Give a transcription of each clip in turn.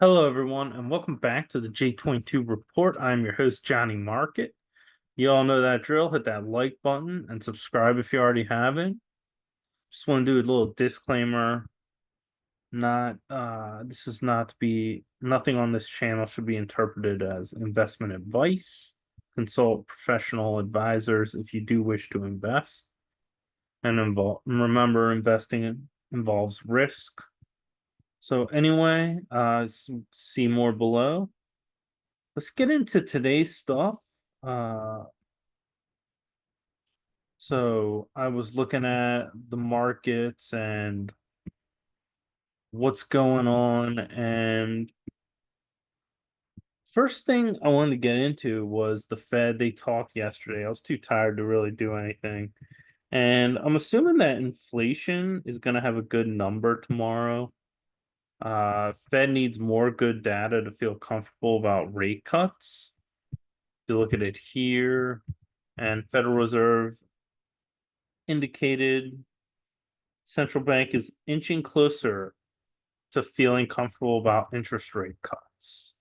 Hello, everyone, and welcome back to the J22 Report. I'm your host, Johnnie Market. You all know that drill. Hit that like button and subscribe if you already haven't. Just want to do a little disclaimer. Not this is not to be nothing on this channel should be interpreted as investment advice. Consult professional advisors if you do wish to invest. And remember, investing involves risk. So anyway, see more below. Let's get into today's stuff. Uh, so I was looking at the markets and what's going on, and first thing I wanted to get into was the Fed. They talked yesterday. I was too tired to really do anything. And I'm assuming that inflation is going to have a good number tomorrow. Fed needs more good data to feel comfortable about rate cuts. To look at it here, and Federal Reserve indicated central bank is inching closer to feeling comfortable about interest rate cuts,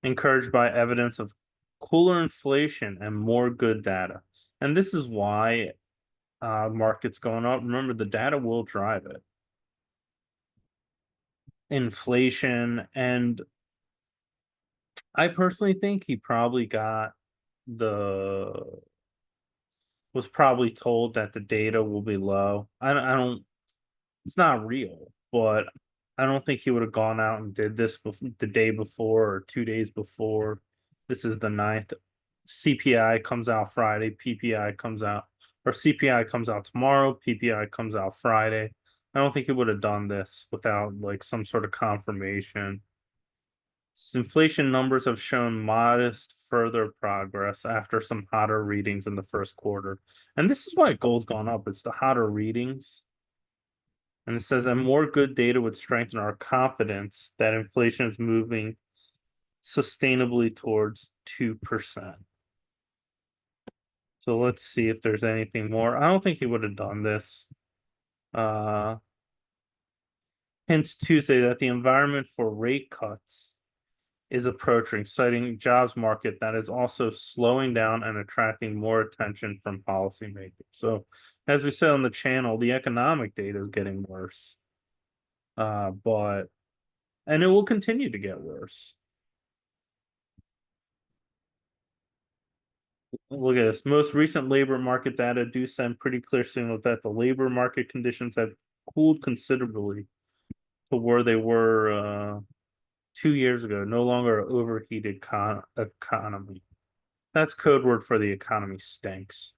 encouraged by evidence of cooler inflation and more good data. And this is why markets going up. Remember, the data will drive it. Inflation, and I personally think he probably got the was probably told that the data will be low. I don't it's not real, but I don't think he would have gone out and did this the day before or 2 days before. This is the ninth. CPI comes out Friday, PPI comes out, or CPI comes out tomorrow, PPI comes out Friday. I don't think he would have done this without like some sort of confirmation. Inflation numbers have shown modest further progress after some hotter readings in the first quarter. And this is why gold's gone up. It's the hotter readings. And it says, and more good data would strengthen our confidence that inflation is moving sustainably towards 2%. So let's see if there's anything more. I don't think he would have done this. Hence Tuesday that the environment for rate cuts is approaching, citing jobs market that is also slowing down and attracting more attention from policymakers. So as we said on the channel, the economic data is getting worse. But and it will continue to get worse. Look at this. Most recent labor market data do send pretty clear signal that the labor market conditions have cooled considerably to where they were 2 years ago. No longer an overheated economy. That's code word for the economy stinks.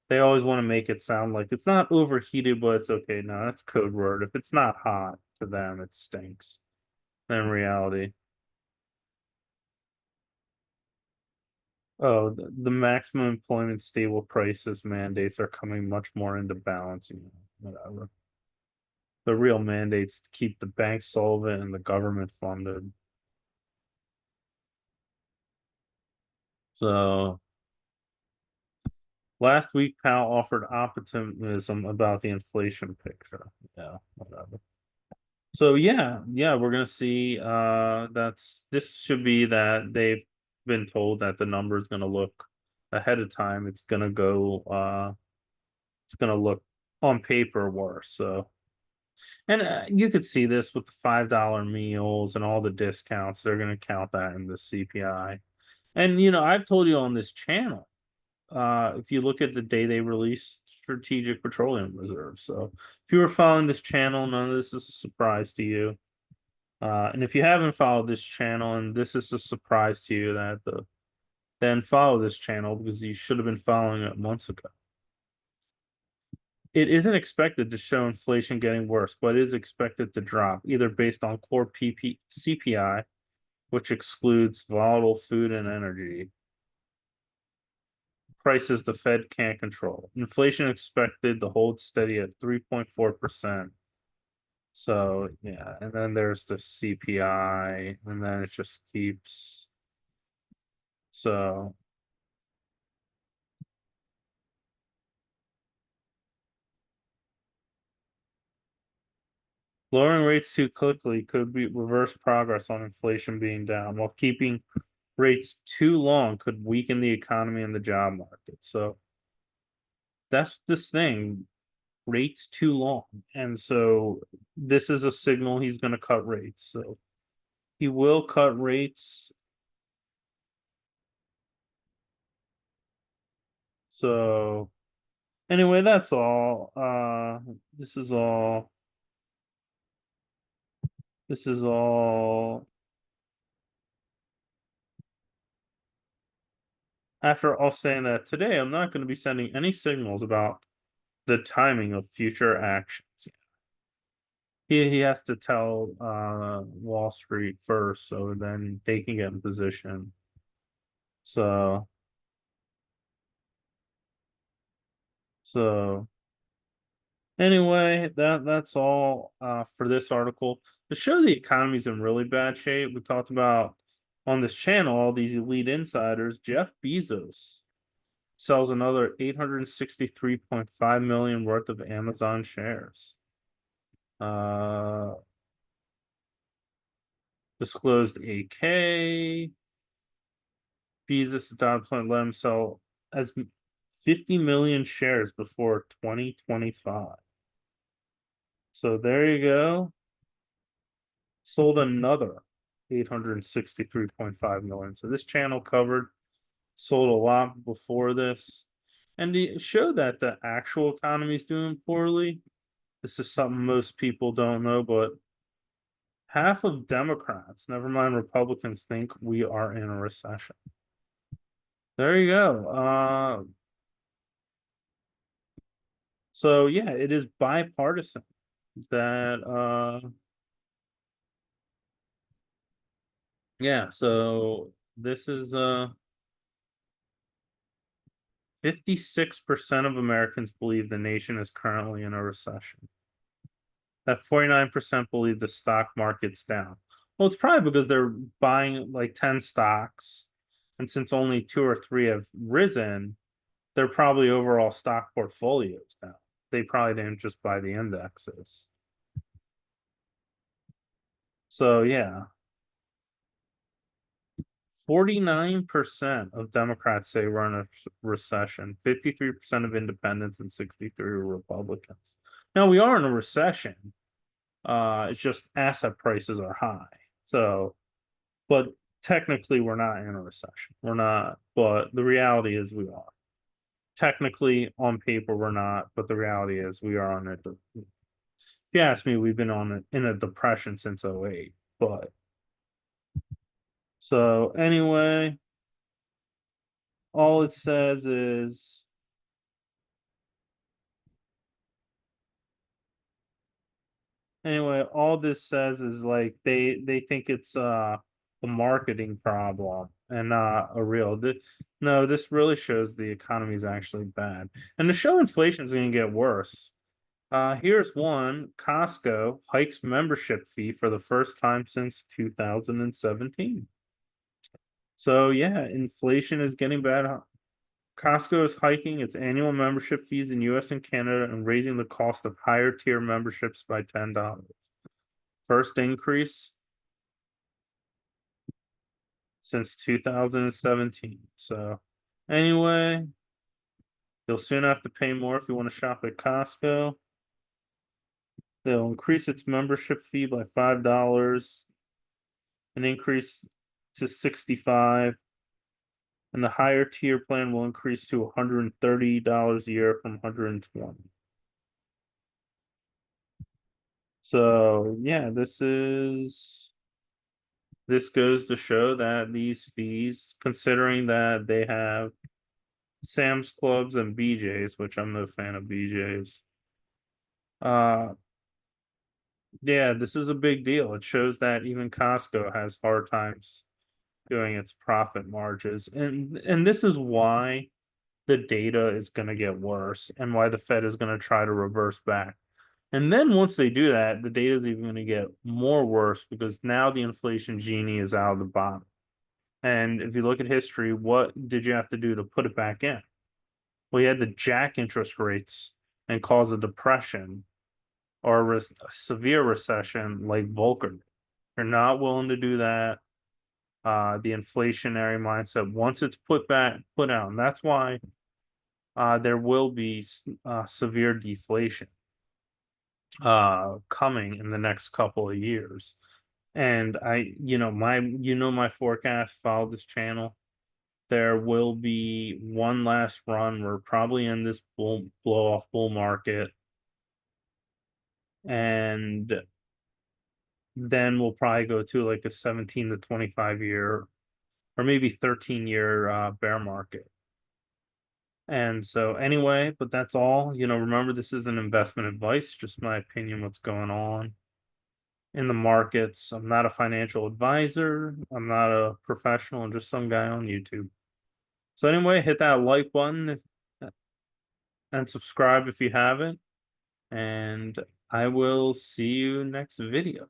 They always want to make it sound like it's not overheated, but it's okay. No, that's code word. If it's not hot to them, it stinks. In reality. Oh, the maximum employment stable prices mandates are coming much more into balance. Whatever. The real mandates to keep the banks solvent and the government funded. So last week, Powell offered optimism about the inflation picture. Yeah, whatever. So yeah, we're gonna see. This should be that they've been told that the number is gonna look ahead of time. It's gonna go. It's gonna look on paper worse. So, and you could see this with the $5 meals and all the discounts. They're gonna count that in the CPI. And I've told you on this channel. If you look at the day they released strategic petroleum reserves. So if you were following this channel, none of this is a surprise to you. And if you haven't followed this channel and this is a surprise to you, then follow this channel because you should have been following it months ago. It isn't expected to show inflation getting worse, but it is expected to drop, either based on core CPI, which excludes volatile food and energy, prices the Fed can't control. Inflation expected to hold steady at 3.4%. So yeah, and then there's the CPI, and then it just keeps. So Lowering rates too quickly could be reverse progress on inflation being down, while keeping rates too long could weaken the economy and the job market. So that's this thing, rates too long. And so this is a signal he's going to cut rates. So he will cut rates. So anyway, that's all. This is all. This is all. After all saying that, today I'm not going to be sending any signals about the timing of future actions. He has to tell Wall Street first, so then they can get in position. So so anyway, that's all for this article. To show the economy's in really bad shape, we talked about on this channel all these elite insiders. Jeff Bezos sells another 863.5 million worth of Amazon shares. Uh Disclosed AK. Bezos dot plan let him sell as 50 million shares before 2025. So there you go. Sold another 863.5 million. So this channel covered, sold a lot before this. And to show that the actual economy is doing poorly, this is something most people don't know, but half of Democrats, never mind Republicans, think we are in a recession. There you go. So yeah, it is bipartisan that yeah, so this is 56% of Americans believe the nation is currently in a recession. That 49% believe the stock market's down. Well, it's probably because they're buying like 10 stocks, and since only two or three have risen, they're probably overall stock portfolios now. They probably didn't just buy the indexes. So yeah, 49% of Democrats say we're in a recession, 53% of independents, and 63 Republicans. Now we are in a recession. It's just asset prices are high. So, but technically we're not in a recession. We're not, but the reality is we are. Technically on paper we're not, but the reality is we are on it. If you ask me, we've been on it in a depression since '08. But so anyway, all it says is anyway, all this says is like they think it's a marketing problem and not a real no, this really shows the economy is actually bad. And to show inflation is going to get worse. Here's one. Costco hikes membership fee for the first time since 2017. So yeah, inflation is getting bad. Costco is hiking its annual membership fees in US and Canada and raising the cost of higher tier memberships by $10. First increase since 2017. So anyway, you'll soon have to pay more if you want to shop at Costco. They'll increase its membership fee by $5, an increase to 65, and the higher tier plan will increase to $130 a year from 120. So yeah, this goes to show that these fees, considering that they have Sam's Clubs and BJ's, which I'm no fan of BJ's. Uh yeah, this is a big deal. It shows that even Costco has hard times doing its profit margins. And this is why the data is going to get worse and why the Fed is going to try to reverse back. And then once they do that, the data is even going to get more worse because now the inflation genie is out of the bottle. And if you look at history, what did you have to do to put it back in? Well, you had to jack interest rates and cause a depression or a severe recession like Volcker. You're not willing to do that. The inflationary mindset, once it's put out, and that's why there will be severe deflation coming in the next couple of years. And my forecast, follow this channel. There will be one last run. We're probably in this blow off bull market, and then we'll probably go to like a 17 to 25 year, or maybe 13-year bear market. And so anyway, but that's all. Remember, this isn't investment advice, just my opinion, what's going on in the markets. I'm not a financial advisor. I'm not a professional. I'm just some guy on YouTube. So anyway, hit that like button and subscribe if you haven't. And I will see you next video.